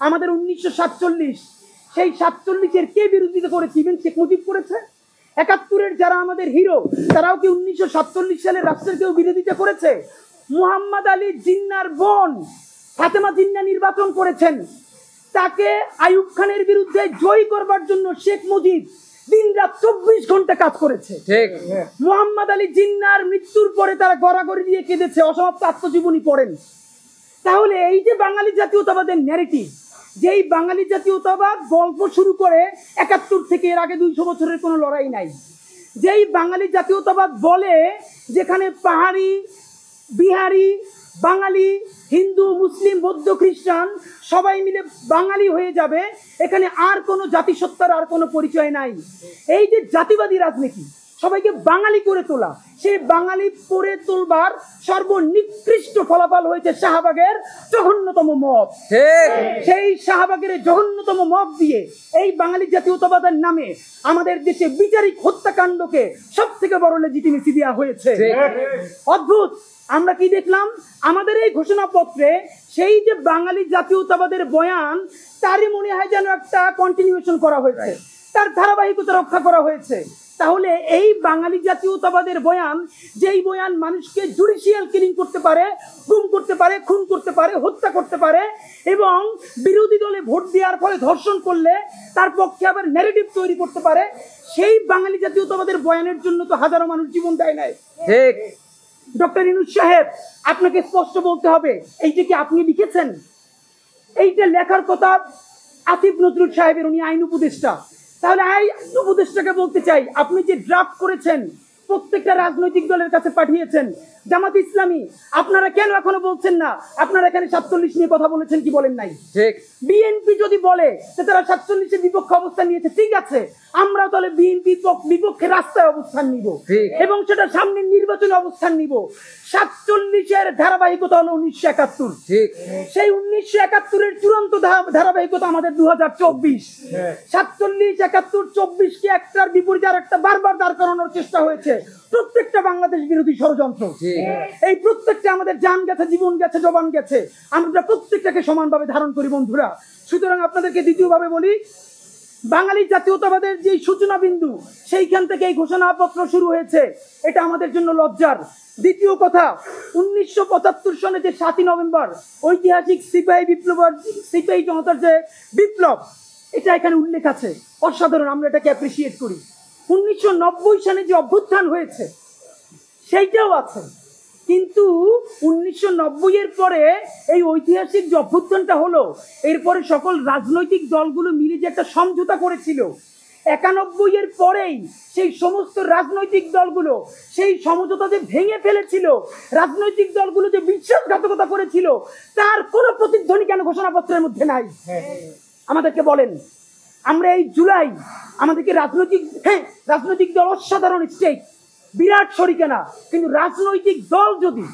আমাদের 1947 সেই 47-এর কে বিরোধিতা করেছে? ইভেন শেখ মুজিব করেছে। 71-এর যারা আমাদের হিরো তারাও কি 1947 সালের রাষ্ট্রের কেউ বিরোধিতা করেছে? মুহাম্মদ আলী জিন্নার বোন ফাতেমা জিন্না নির্বাচন করেছেন, তাকে আইয়ুব খানের বিরুদ্ধে জয়ী করবার জন্য শেখ মুজিব দিন রাত 24 ঘন্টা কাজ করেছে। মুহাম্মদ আলী জিন্নার মৃত্যুর পরে তারা গড়াগড়ি দিয়ে কেঁদেছে, অসমাপ্ত আত্মজীবনী পড়েন। তাহলে এই যে বাঙালি জাতীয়তাবাদের ন্যারেটিভ, যেই বাঙালি জাতীয়তাবাদ গল্প শুরু করে 71 থেকে, এর আগে 200 বছরের কোনো লড়াই নাই, যেই বাঙালি জাতীয়তাবাদ বলে যেখানে পাহাড়ি, বিহারি, বাঙালি, হিন্দু, মুসলিম, বৌদ্ধ, খ্রিস্টান সবাই মিলে বাঙালি হয়ে যাবে, এখানে আর কোনো জাতিসত্তার আর কোনো পরিচয় নাই। এই যে জাতিবাদী রাজনীতি, সবাইকে বাঙালি করে তোলা, সেই বাঙালি করে তোলবার সর্বনিকৃষ্ট ফলাফল হয়েছে শাহবাগের জঘন্যতম মব। সেই শাহবাগের জঘন্যতম মব দিয়ে এই বাঙালি জাতীয়তাবাদের নামে আমাদের দেশে বিচারিক হত্যাকাণ্ডকে সব থেকে বড় লেজিটিমেসি দেওয়া হয়েছে। অদ্ভুত, আমরা কি দেখলাম আমাদের এই ঘোষণাপত্রে? সেই যে বাঙালি জাতীয়তাবাদের বয়ান, তারই মনে হয় যেন একটা কন্টিনিউশন করা হয়েছে, তার ধারাবাহিকতা রক্ষা করা হয়েছে। তাহলে এই বাঙালি জাতীয়তাবাদের বয়ান, যেই বয়ান মানুষকে জুডিশিয়াল কিলিং করতে পারে, গুম করতে পারে, খুন করতে পারে, হত্যা করতে পারে, এবং বিরোধী দলে ভোট দেওয়ার ফলে ধর্ষণ করলে তার পক্ষে আবার ন্যারেটিভ তৈরি করতে পারে, সেই বাঙালি জাতীয়তাবাদের বয়ানের জন্য তো হাজারো মানুষ জীবন দেয় নাই। ঠিক ডক্টর ইউনূস সাহেব, আপনাকে স্পষ্ট বলতে হবে, এইটা কি আপনি লিখেছেন? এইটা লেখার কথা আসিফ নজরুল সাহেবের, উনি আইন উপদেষ্টা। তাহলে আইন উপদেষ্টাকে বলতে চাই, আপনি যে ড্রাফট করেছেন প্রত্যেকটা রাজনৈতিক দলের কাছে পাঠিয়েছেন, জামাত ইসলামী আপনারা কেন এখনো বলছেন না আপনারা এখানে 47 নিয়ে কথা বলেছেন কি বলেন নাই? ঠিক। বিএনপি যদি বলে যে তারা 47-এর বিপক্ষে অবস্থান নিয়েছে, ঠিক আছে, আমরা তাহলে বিএনপি বিপক্ষে রাস্তায় অবস্থান নিব এবং সেটা সামনের নির্বাচনে অবস্থান নিব। 47-এর ধারাবাহিকতা হলো 1971। ঠিক। সেই 1971-এর চূড়ান্ত ধারাবাহিকতা আমাদের 2024। 47, 71, 24-কে একটার বিপরীতে আর একটা বারবার দাঁড় করানোর চেষ্টা হয়েছে। প্রত্যেকটা বাংলাদেশ বিরোধী ষড়যন্ত্র। এই প্রত্যেকটা আমাদের জান গেছে, জীবন গেছে, জবান গেছে, আমরা প্রত্যেকটাকে সমানভাবে ধারণ করি বন্ধুরা। সুতরাং আপনাদেরকে দ্বিতীয়ভাবে বলি, বাঙালি জাতীয়তাবাদের যে সূচনা বিন্দু, সেইখান থেকে এই ঘোষণাপত্র শুরু হয়েছে, এটা আমাদের জন্য লজ্জার। দ্বিতীয় কথা, 1975 সনে যে 7ই নভেম্বর ঐতিহাসিক সিপাহী জনতার যে বিপ্লব, এটা এখানে উল্লেখ আছে, অসাধারণ, আমরা এটাকে অ্যাপ্রিসিয়েট করি। 1990 সালে যে অভ্যুত্থান হয়েছে সেইটাও আছে, কিন্তু 1990-এর পরে এই ঐতিহাসিক যে অভ্যুত্থানটা হলো, এরপরে সকল রাজনৈতিক দলগুলো মিলে যে একটা সমঝোতা করেছিল, 91-এর পরেই সেই সমস্ত রাজনৈতিক দলগুলো সেই সমঝোতা যে ভেঙে ফেলেছিল, রাজনৈতিক দলগুলো যে বিশ্বাসঘাতকতা করেছিল, তার কোনো প্রতিধ্বনি কেন ঘোষণাপত্রের মধ্যে নাই? আমাদেরকে বলেন। আমরা এই জুলাই আমাদেরকে রাজনৈতিক দল অসাধারণ স্টেক, বিরাট শরিকানা, কিন্তু রাজনৈতিক দল যদি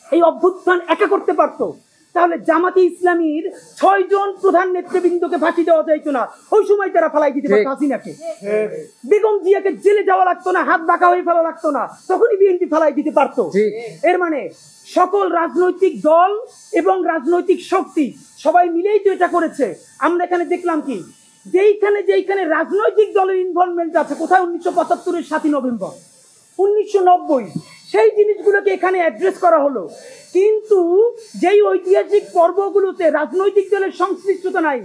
এই অভ্যুত্থান একা করতে পারত, তাহলে জামাতে ইসলামীর 6 জন প্রধান নেতৃবৃন্দকে ফাঁসি দেওয়া যাইতো না, ওই সময় তারা ফালাই দিতে পারতো হাসিনাকে। বেগম জিয়াকে জেলে যাওয়া লাগতো না, হাত বাঁকা হয়ে ফেলা লাগতো না, তখনই বিএনপি ফালাই দিতে পারতো। এর মানে সকল রাজনৈতিক দল এবং রাজনৈতিক শক্তি সবাই মিলেই তো এটা করেছে। আমরা এখানে দেখলাম কি, যেইখানে রাজনৈতিক দলের ইনভলভমেন্ট আছে, কোথায় 1975-এর 7ই নভেম্বর, 1990 সেই জিনিসগুলোকে এখানে অ্যাড্রেস করা হলো, কিন্তু যেই ঐতিহাসিক পর্বগুলোতে রাজনৈতিক দলের সংশ্লিষ্টতা নাই,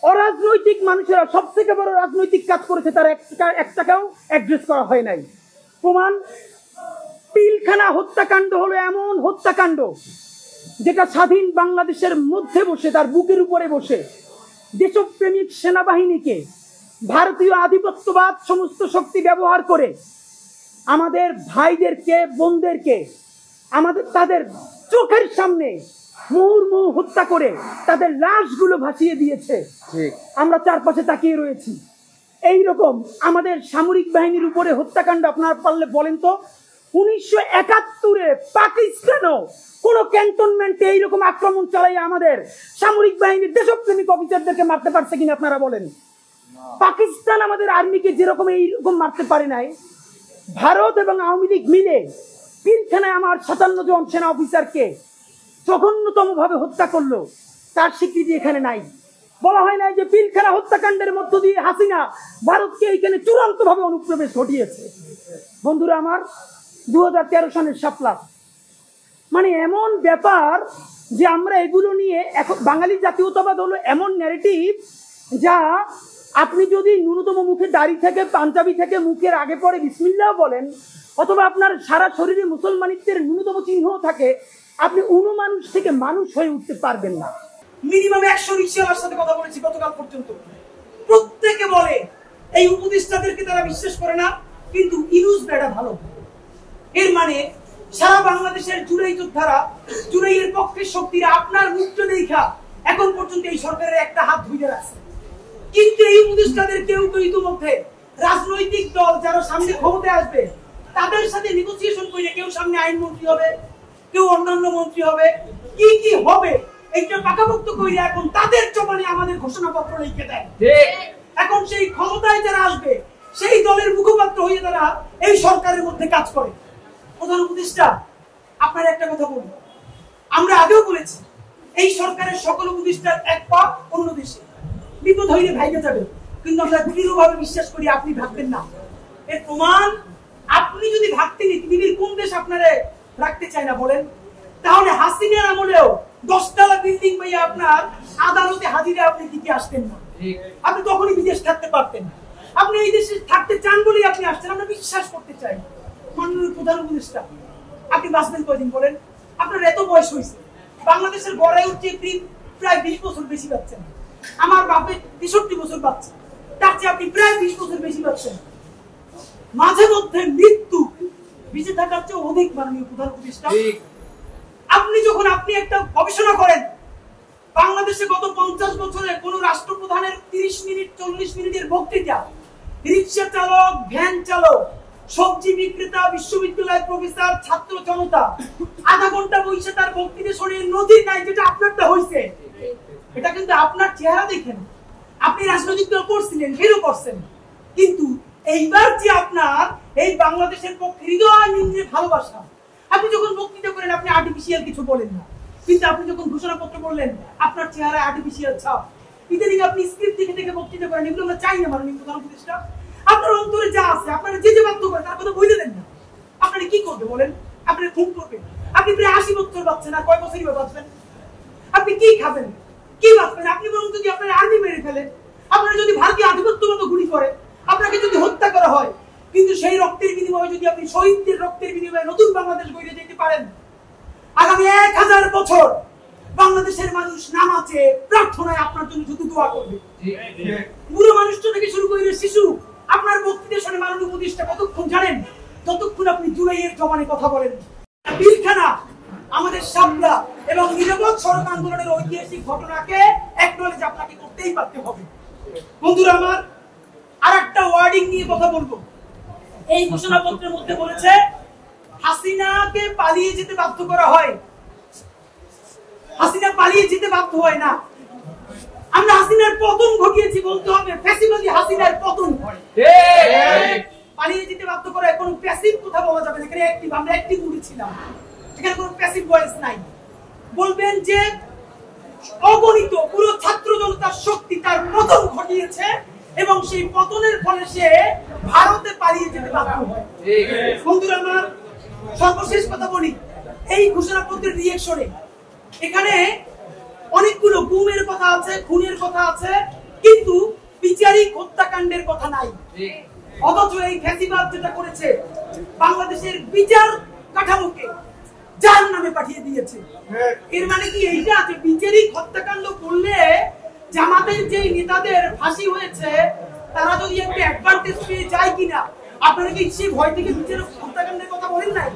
অরাজনৈতিক মানুষেরা সব থেকে বড় রাজনৈতিক কাজ করেছে, তার একটাকেও অ্যাড্রেস করা হয় নাই। প্রমাণ, পিলখানা হত্যাকাণ্ড হলো এমন হত্যাকাণ্ড যেটা স্বাধীন বাংলাদেশের মধ্যে বসে, তার বুকের উপরে বসে দেশপ্রেমিক সেনাবাহিনীকে ভারতীয় আধিপত্যবাদ সমস্ত শক্তি ব্যবহার করে আমাদের ভাইদেরকে, বোনদেরকে তাদের চোখের সামনে মুহুর্মুহু হত্যা করে তাদের লাশগুলো ভাসিয়ে দিয়েছে। আমরা চারপাশে তাকিয়ে রয়েছি। এই রকম আমাদের সামরিক বাহিনীর উপরে হত্যাকাণ্ড আপনারা পারলে বলেন তো, 1971-এ পাকিস্তানও কোন ক্যান্টনমেন্টে এইরকম আক্রমণ চালাই আমাদের সামরিক বাহিনীর দেশপ্রেমিক অফিসারদেরকে মারতে পারছে কিনা আপনারা বলেন? পাকিস্তান আমাদের আর্মিকে যেরকম এইরকম মারতে পারে নাই, ভারত এবং আওয়ামী লীগ মিলে পিলখানায় আমার 57 জন সেনা অফিসারকে জঘন্যতম ভাবে হত্যা করলো, তার স্বীকৃতি এখানে নাই। বলা হয় না যে পিলখানা হত্যাকাণ্ডের মধ্য দিয়ে হাসিনা ভারতকে এইখানে চূড়ান্ত ভাবে অনুপ্রবেশ ঘটিয়েছে। বন্ধুরা আমার, 2013 সালের শাপলা, মানে এমন ব্যাপার যে আমরা এগুলো নিয়ে এখন বাঙালি জাতীয়তাবাদ হলো এমন ন্যারেটিভ যা আপনি যদি ন্যূনতম মুখে দাড়ি থেকে পাঞ্জাবি থেকে মুখের আগে পরে বিসমিল্লাহ বলেন, অথবা আপনার সারা শরীরে মুসলমানিত্বের ন্যূনতম চিহ্ন থাকে, আপনি মানুষ থেকে মানুষ হয়ে উঠতে পারবেন না। মিনিমাম 100 রিক্সাওয়ালার সাথে কথা বলেছি গতকাল পর্যন্ত, প্রত্যেকে বলে এই উপদেষ্টাদেরকে তারা বিশ্বাস করে না, কিন্তু ইউনুস বেটা ভালো। এর মানে সারা বাংলাদেশের জুলাই যোদ্ধারা, জুলাইয়ের পক্ষের শক্তিরা আপনার মুখটা দেখা এখন পর্যন্ত এই সরকারের একটা হাত ধুয়ে রাখছে। কিন্তু এই উপদেষ্টাদের কেউ কেউ ইতিমধ্যে রাজনৈতিক দল যারা সামনে ক্ষমতায় আসবে তাদের সাথে নেগোসিয়েশন করে কেউ সামনে আইনমন্ত্রী হবে, কেউ অন্যান্য মন্ত্রী হবে, কি কি হবে এইটা পাকাপোক্ত করে এখন তাদের জবানে আমাদের ঘোষণাপত্র লিখে দেয়। এখন সেই ক্ষমতায় যারা আসবে সেই দলের মুখপাত্র হয়ে তারা এই সরকারের মধ্যে কাজ করে। প্রধান উপদেষ্টা, আপনার একটা কথা বলি, আমরা আগেও বলেছি এই সরকারের সকল উপদেষ্টার এক পা অন্য দেশে, বিপদ হইলে ভাইগে যাবে, কিন্তু আমরা দৃঢ়ভাবে বিশ্বাস করি আপনি ভাববেন না। এর প্রমাণ, আপনি যদি ভাবতেন পৃথিবীর কোন দেশ আপনারে রাখতে চায় না বলেন, তাহলে হাসিনার আমলেও 10 তলা বিল্ডিং পাইয়া আপনার আদালতে হাজিরে আপনি দিকে আসতেন না, আপনি তখনই বিদেশ থাকতে পারতেন। আপনি এই দেশে থাকতে চান বলেই আপনি আসছেন, আমরা বিশ্বাস করতে চাই। মাননীয় প্রধান উপদেষ্টা, আপনি বাঁচবেন কয়দিন বলেন? আপনার এত বয়স হয়েছে, বাংলাদেশের গড়াই উঠছে প্রায় 20 বছর বেশি পাচ্ছেন, আমার বাপে 63 বছর পাচ্ছে, তার চেয়ে আপনি প্রায় 20 বছর বেশি পাচ্ছেন। মাঝে মধ্যে মৃত্যু বেঁচে থাকার চেয়ে অধিক। মাননীয় প্রধান উপদেষ্টা, আপনি যখন একটা গবেষণা করেন, বাংলাদেশে গত 50 বছরে কোন রাষ্ট্রপ্রধানের 30 মিনিট 40 মিনিটের বক্তৃতা রিক্সা চালক, ভ্যান চালক, সবজি বিক্রেতা, বিশ্ববিদ্যালয়ের প্রফেসর, ছাত্র জনতা আধা ঘন্টা বসে তার বক্তৃতা শুনে নদীর নাই, যেটা আপনারটা হয়েছে। এটা কিন্তু আপনার চেহারা দেখেন, আপনি রাজনৈতিক দল করছিলেন, ফেরও করছেন, কিন্তু এইবার যে আপনার এই বাংলাদেশের পক্ষে হৃদয় নিয়ে ভালোবাসা, আপনি যখন বক্তৃতা করেন আপনি আর্টিফিশিয়াল কিছু বলেন না, কিন্তু আপনি যখন ঘোষণাপত্র বললেন আপনার চেহারা আর্টিফিশিয়াল ছাপ। ইদানিং আপনি স্ক্রিপ্ট দেখে দেখে বক্তৃতা করেন, এগুলো আমরা চাই না। মাননীয় প্রধান উপদেষ্টা, আপনার অন্তরে যা আছে, আপনারা যে বাধ্য করেন তার কথা বলে দেন না। আপনারা কি করবে বলেন? আপনি খুন করবেন? আপনি প্রায় 80 বছর বাঁচছেন, আর কয় বছরই বাঁচবেন? আপনি কি খাবেন, কি বাঁচবেন? আপনি বরং যদি আপনার আর্মি মেরে ফেলে, আপনারা যদি ভারতীয় আধিপত্যগত গুলি করে, আপনাকে যদি হত্যা করা হয়, কিন্তু সেই রক্তের বিনিময়ে যদি আপনি শহীদদের রক্তের বিনিময়ে নতুন বাংলাদেশ গড়ে যেতে পারেন, আগামী 1000 বছর বাংলাদেশের মানুষ নামাজে প্রার্থনায় আপনার জন্য শুধু দোয়া করবে। বুড়ো মানুষটা থেকে শুরু করে শিশু আপনার বক্তৃতা শুনে মাননীয় উপদেষ্টা কতক্ষণ জানেন? যতক্ষণ আপনি জুলাইয়ের জবানে কথা বলেন। পিলখানা, আমাদের শাপলা এবং নিরাপদ সড়ক আন্দোলনের ঐতিহাসিক ঘটনাকে একনলেজ আপনাকে করতেই পারতে হবে। বন্ধুরা আমার, আরেকটা ওয়ার্ডিং নিয়ে কথা বলবো। এই ঘোষণাপত্রের মধ্যে বলেছে হাসিনাকে পালিয়ে যেতে বাধ্য করা হয়। হাসিনা পালিয়ে যেতে বাধ্য হয় না, আমরা হাসিনার পতন ঘটিয়েছি বলতে হবে। ফ্যাসিবাদী হাসিনার পতন হয়, পালিয়ে যেতে বাধ্য করা। কোনো প্যাসিভ কথা বলা যাবে না, এখানে অ্যাক্টিভ, আমরা অ্যাক্টিভ উঠেছিলাম, এখানে কোনো প্যাসিভ ভয়েস নাই। বলবেন যে অগণিত পুরো ছাত্র জনতার শক্তি তার পতন ঘটিয়েছে এবং সেই পতনের ফলে সে ভারতে পালিয়ে যেতে বাধ্য হয়। বন্ধুরা আমার, সর্বশেষ কথা বলি, এই ঘোষণাপত্রের রিঅ্যাকশনে এখানে অনেকগুলো গুমের কথা আছে, খুনের কথা আছে, কিন্তু বিচারিক হত্যাকাণ্ডের কথা নাই। অথচ এই ফ্যাসিবাদ যেটা করেছে, বাংলাদেশের বিচার কাঠামোকে যার নামে পাঠিয়ে দিয়েছে। এর মানে কি এইটা যে বিচারিক হত্যাকাণ্ড করলে জামাতের যে নেতাদের ফাঁসি হয়েছে তারা যদি একটা অ্যাডভান্টেজ পেয়ে যায় কিনা, আপনারা কি সেই ভয় থেকে বিচারিক হত্যাকাণ্ডের কথা বলেন নাই?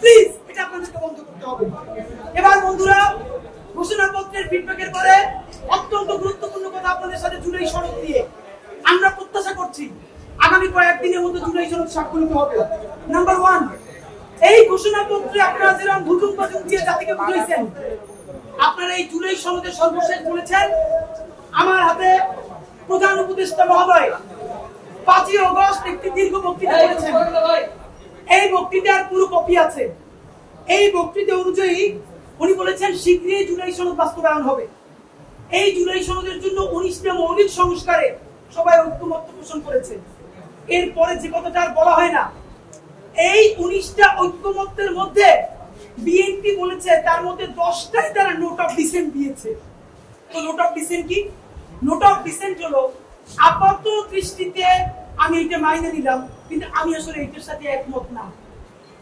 প্লিজ, এটা আপনাদেরকে বন্ধ করতে হবে। এবার বন্ধুরা, ঘোষণাপত্রের ফিডব্যাকের পরে অত্যন্ত গুরুত্বপূর্ণ কথা আপনাদের সাথে জুলাই সনদ দিয়ে আমরা প্রত্যাশা করছি আগামী কয়েকদিনের মধ্যে জুলাই সনদ স্বাক্ষরিত হবে। নাম্বার 1, এই ঘোষণাপত্রে আপনারা যেরকম ভুতুম বাজুম দিয়ে জাতিকে বুঝাইছেন, আপনারা এই জুলাই সনদের সর্বশেষ বলেছেন আমার হাতে প্রধান উপদেষ্টা মহোদয় 5 আগস্ট একটি দীর্ঘ বক্তৃতা করেছেন। এই বক্তৃতার পুরো কপি আছে। এই বক্তৃতা অনুযায়ী উনি বলেছেন শীঘ্রই জুলাই সনদ বাস্তবায়ন হবে। এই জুলাই সনদের জন্য 19টা মৌলিক সংস্কারে সবাই ঐক্যমত পোষণ করেছে। এরপরে যে কথাটা আর বলা হয় না, এই 19টা ঐক্যমতের মধ্যে বিএনপি বলেছে তার মধ্যে 10টাই তারা নোট অফ ডিসেন্ট দিয়েছে। তো নোট অফ ডিসেন্ট কি? নোট অফ ডিসেন্ট হলো আপাত দৃষ্টিতে আমি এটা মাইনে নিলাম, কিন্তু আমি আসলে এটার সাথে একমত না।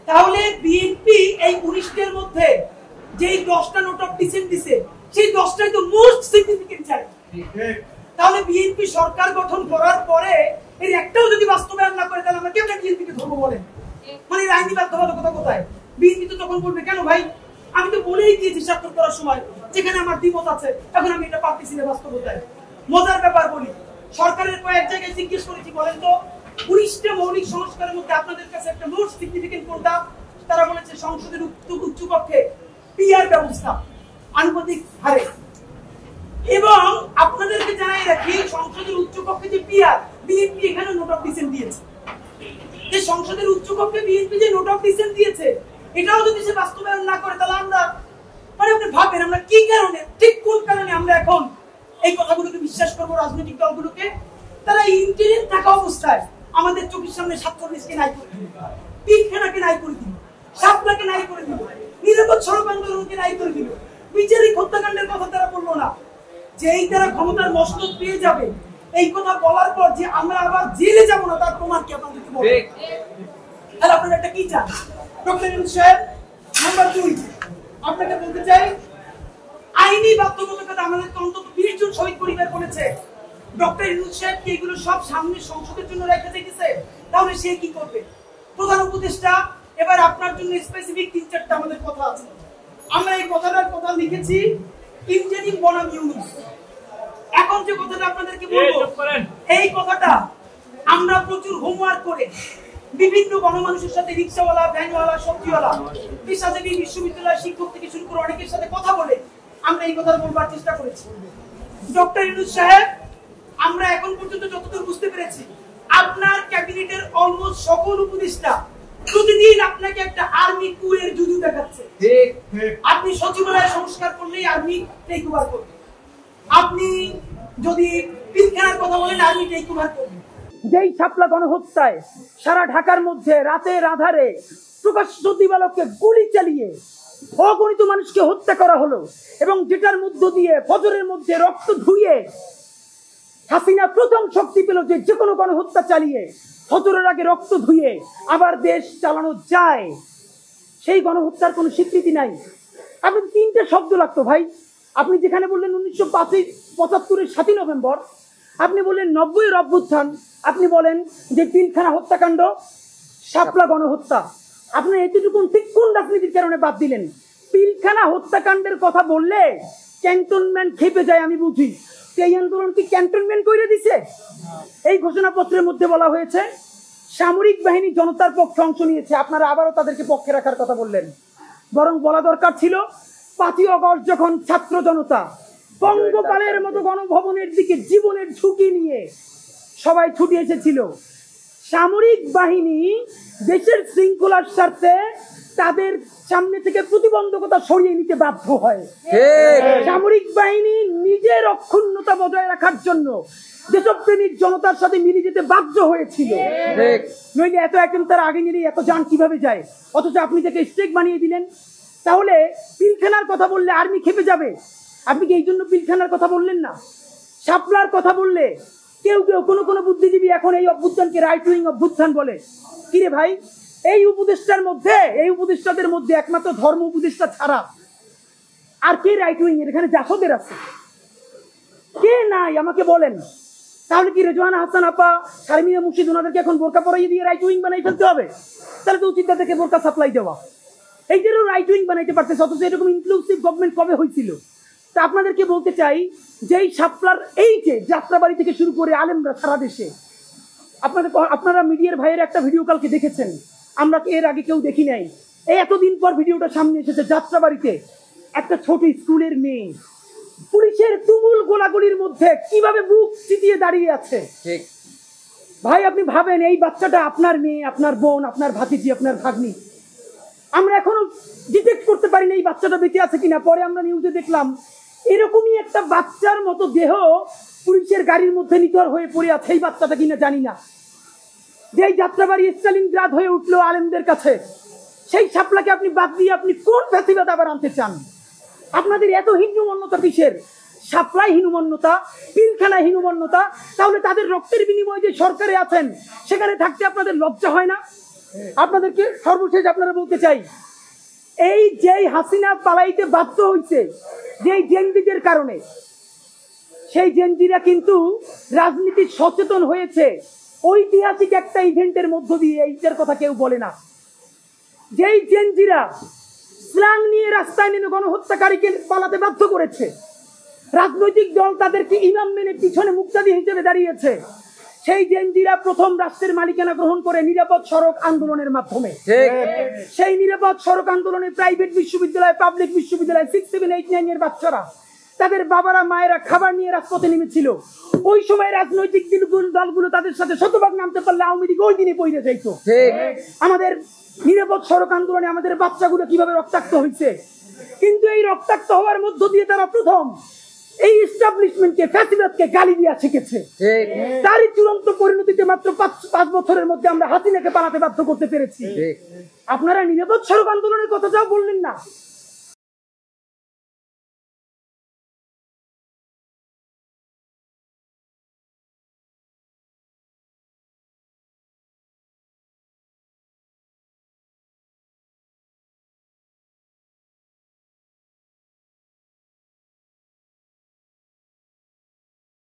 তাহলে বিএনপি এই 19টার মধ্যে যেই 10টা নোট অফ ডিসেন্ট দিছে, সেই 10টাই তো মোস্ট সিগনিফিকেন্ট চাই। তাহলে বিএনপি সরকার গঠন করার পরে এর একটাও যদি বাস্তবায়ন না করে, তাহলে আমরা কেমন বিএনপিকে ধরবো বলেন? মানে আইনি বাধ্যবাধকতা কোথায়? বিএনপি তো তখন বলবে, কেন ভাই, আমি তো বলেই দিয়েছি স্বাক্ষর করার সময় যেখানে আমার দ্বিমত আছে, এখন আমি এটা পারতেছি না বাস্তবতায়। মজার ব্যাপার বলি, সরকারের কয়েক জায়গায় জিজ্ঞেস করেছি, বলেন তো 19টা মৌলিক সংস্কারের মধ্যে আপনাদের কাছে একটা মোস্ট সিগনিফিকেন্ট কোনটা? তারা বলেছে সংসদের উচ্চকক্ষে পিআর ব্যবস্থা আনুপাতিক হারে। এবং আপনাদেরকে জানাই রাখি, সংসদের উচ্চকক্ষে যে পিআর, বিএনপি এখানে নোট অফ ডিসেন্ট দিয়েছে। যে সংসদের উচ্চকক্ষে বিএনপি যে নোট অফ ডিসেন্ট দিয়েছে, এটাও যদি সে বাস্তবায়ন না করে, তাহলে আমরা মানে আপনি ভাবেন আমরা কি কারণে, ঠিক কোন কারণে আমরা এখন এই কথাগুলোকে বিশ্বাস করবো রাজনৈতিক দলগুলোকে? তারা ইন্টারিম থাকা অবস্থায় আমাদের চোখের সামনে 47কে নাই করে দিল, পিলখানাকে নাই করে দিল, শাপলাকে নাই করে দিল, নিরাপদ সড়ক আন্দোলনকে নাই করে দিল, বিচারিক হত্যাকাণ্ডের কথা তারা বললো না। যে এই তারা ক্ষমতার মসনদ পেয়ে যাবে, এই কথা বলার পর যে আমরা আবার জেলে যাব না, তার প্রমাণ কি আপনাদেরকে বলবো? তাহলে আপনারা একটা কি চান? ডক্টর ইউনূস সাহেব, নাম্বার 2 আপনাকে বলতে চাই, আইনি বাধ্যবাধকতা আমাদেরকে অন্তত 20 জন শহীদ পরিবার বলেছে। ডক্টর ইউনূস সাহেব কি এগুলো সব সামনে সংসদের জন্য রেখে দিয়েছে? তাহলে সে কি করবে? প্রধান উপদেষ্টা, এবার আপনার জন্য স্পেসিফিক 3-4টা আমাদের কথা আছে। আমরা এই কথাটার কথা লিখেছি ইঞ্জিনিয়ারিং বনাম ইউনূস। এখন যে কথাটা আপনাদেরকে বলবো, এই কথাটা আমরা প্রচুর হোমওয়ার্ক করে বিভিন্ন গণমানুষের সাথে, রিক্সাওয়ালা, ভ্যানওয়ালা, সবজিওয়ালা, পেশাজীবী, বিশ্ববিদ্যালয় শিক্ষক থেকে শুরু করে অনেকের সাথে কথা বলে আমরা এই কথা বলবার চেষ্টা করেছি। ডক্টর ইউনূস সাহেব, আমরা এখন পর্যন্ত যতদূর বুঝতে পেরেছি, আপনার ক্যাবিনেটের অলমোস্ট সকল উপদেষ্টা প্রতিদিন আপনাকে একটা আর্মি কুয়ের জুজু দেখাচ্ছে। আপনি সচিবালয় সংস্কার করলেই আর্মি টেক ওভার করবে, আপনি যদি পিলখানার কথা বলেন আর্মি টেক ওভার করবে। যেই শাপলা গণহত্যায় সারা ঢাকার মধ্যে রাতের আধারে প্রকাশ্য দিবালোকে গুলি চালিয়ে অগণিত মানুষকে হত্যা করা হলো, এবং যেটার মধ্য দিয়ে ফজরের মধ্যে রক্ত ধুয়ে হাসিনা প্রথম শক্তি পেল যে কোনো গণহত্যা চালিয়ে ফজরের আগে রক্ত ধুয়ে আবার দেশ চালানো যায়, সেই গণহত্যার কোনো স্বীকৃতি নাই। আপনি 3টে শব্দ লাগতো ভাই। আপনি যেখানে বললেন 1975-এর 7ই নভেম্বর, আপনি বললেন 90-এর অভ্যুত্থান, আপনি বলেন যে পিলখানা হত্যাকাণ্ড, শাপলা গণহত্যা। আপনি এতটুকু ঠিক কোন রাজনীতির কারণে বাদ দিলেন? পিলখানা হত্যাকাণ্ডের কথা বললে ক্যান্টনমেন্ট খেপে যায়, আমি বুঝি। এই আন্দোলন কি ক্যান্টনমেন্ট করে দিছে? এই ঘোষণাপত্রের মধ্যে বলা হয়েছে সামরিক বাহিনী জনতার পক্ষে অংশ নিয়েছে, আপনারা আবারও তাদেরকে পক্ষে রাখার কথা বললেন। বরং বলা দরকার ছিল 5ই আগস্ট যখন ছাত্র জনতা বঙ্গপালের মতো গণভবনের দিকে জীবনের ঝুঁকি নিয়ে সবাই ছুটে এসেছিল, সামরিক বাহিনী দেশের শৃঙ্খলার স্বার্থে তাদের সামনে থেকে প্রতিবন্ধকতা সরিয়ে নিতে বাধ্য হয়। সামরিক বাহিনী নিজের অক্ষুণ্ণতা বজায় রাখার জন্য দেশপ্রেমিক জনতার সাথে মিলে যেতে বাধ্য হয়েছিল। নইলে এত একদম তারা আগে নিলে এত যান কিভাবে যায়? অথচ আপনি তাকে স্টেক বানিয়ে দিলেন। তাহলে পিলখানার কথা বললে আর্মি খেপে যাবে, আপনি কি এই জন্য পিলখানার কথা বললেন না? শাপলার কথা বললে কেউ কেউ কোনো বুদ্ধিজীবী এখন এই অভ্যুত্থানকে রাইট উইং অভ্যুত্থান বলে। কিরে ভাই, এই উপদেষ্টাদের মধ্যে একমাত্র ধর্ম উপদেষ্টা ছাড়া আর কে রাইট উইং? এখানে জাসদের আছে, কে নাই আমাকে বলেন। তাহলে কি রেজওয়ানা হাসান আপা, শারমিনা মুর্শিদ ওনাদেরকে এখন বোরকা পরাইয়ে দিয়ে রাইট উইং বানাই ফেলতে হবে? তাহলে তো উচিত তাদেরকে বোরকা সাপ্লাই দেওয়া। এইদেরও রাইট উইং বানাইতে পারতেছে, অথচ এরকম ইনক্লুসিভ গভর্নমেন্ট কবে হয়েছিল? তা আপনাদেরকে বলতে চাই, যেই শাপলার এই যে যাত্রাবাড়ি থেকে শুরু করে আলেমরা সারা দেশে, আপনারা মিডিয়ার ভাইয়ের একটা ভিডিও কালকে দেখেছেন, আমরা এর আগে কেউ দেখি নাই। এই এতদিন পর ভিডিওটা সামনে এসেছে। যাত্রাবাড়িতে একটা ছোট স্কুলের মেয়ে পুলিশের তুমুল গোলাগুলির মধ্যে কিভাবে বুক চিতিয়ে দাঁড়িয়ে আছে। ভাই আপনি ভাবেন, এই বাচ্চাটা আপনার মেয়ে, আপনার বোন, আপনার ভাতিজি, আপনার ভাগ্নি। আমরা এখনো ডিটেক্ট করতে পারি না এই বাচ্চাটা বেঁচে আছে কিনা। পরে আমরা নিউজে দেখলাম এরকমই একটা বাচ্চার মতো দেহ পুলিশের গাড়ির মধ্যে নিথর হয়ে পড়ে আছে, এই বাচ্চাটা কিনা জানি না। যেই যাত্রাবাড়ি স্টালিনগ্রাদ হয়ে উঠলো আলেমদের কাছে, সেই শাপলাকে আপনি বাদ দিয়ে আপনি কোন ফ্যাসিবাদ আবার আনতে চান? আপনাদের এত হিন্দুমন্যতা কিসের? শাপলায় হীনমন্যতা, পিলখানায় হীনমন্যতা, তাহলে তাদের রক্তের বিনিময়ে যে সরকারে আছেন সেখানে থাকতে আপনাদের লজ্জা হয় না? আপনাদেরকে সর্বশেষ আপনারা বলতে চাই, এই যেই হাসিনা পালাইতে বাধ্য হইছে যেই জেনজিদের কারণে, সেই জেনজিরা কিন্তু রাজনীতি সচেতন হয়েছে ঐতিহাসিক একটা ইভেন্টের মধ্য দিয়ে। এইটার কথা কেউ বলে না। যেই জেনজিরা স্ল্যাং নিয়ে রাস্তায় নেমে গণহত্যাকারীকে পালাতে বাধ্য করেছে, রাজনৈতিক দল তাদেরকে ইমাম মেনে পিছনে মুক্তাদি হিসেবে দাঁড়িয়েছে, সেই জেনজিরা প্রথম রাষ্ট্রের মালিকানা গ্রহণ করে নিরাপদ সড়ক আন্দোলনের মাধ্যমে। সেই নিরাপদ সড়ক আন্দোলনে প্রাইভেট বিশ্ববিদ্যালয়, পাবলিক বিশ্ববিদ্যালয় 6, 7, 8, 9 এর বাচ্চারা, তাদের বাবারা মায়েরা খাবার নিয়ে রাজপথে নেমেছিল। ওই সময় রাজনৈতিক দলগুলো তাদের সাথে শতভাগ নামতে পারলে আওয়ামী লীগ ওই দিনে পইরে যাইতো। আমাদের নিরাপদ সড়ক আন্দোলনে আমাদের বাচ্চাগুলো কিভাবে রক্তাক্ত হয়েছে, কিন্তু এই রক্তাক্ত হওয়ার মধ্য দিয়ে তারা প্রথম এই এস্টাবলিশমেন্টকে, ফ্যাসিবাদকে গালি দিয়া শিখেছে। তারই চূড়ান্ত পরিণতিতে মাত্র 5 বছরের মধ্যে আমরা হাসিনাকে পালাতে বাধ্য করতে পেরেছি। আপনারা নিরাপদ সড়ক আন্দোলনের কথা যাও বললেন না,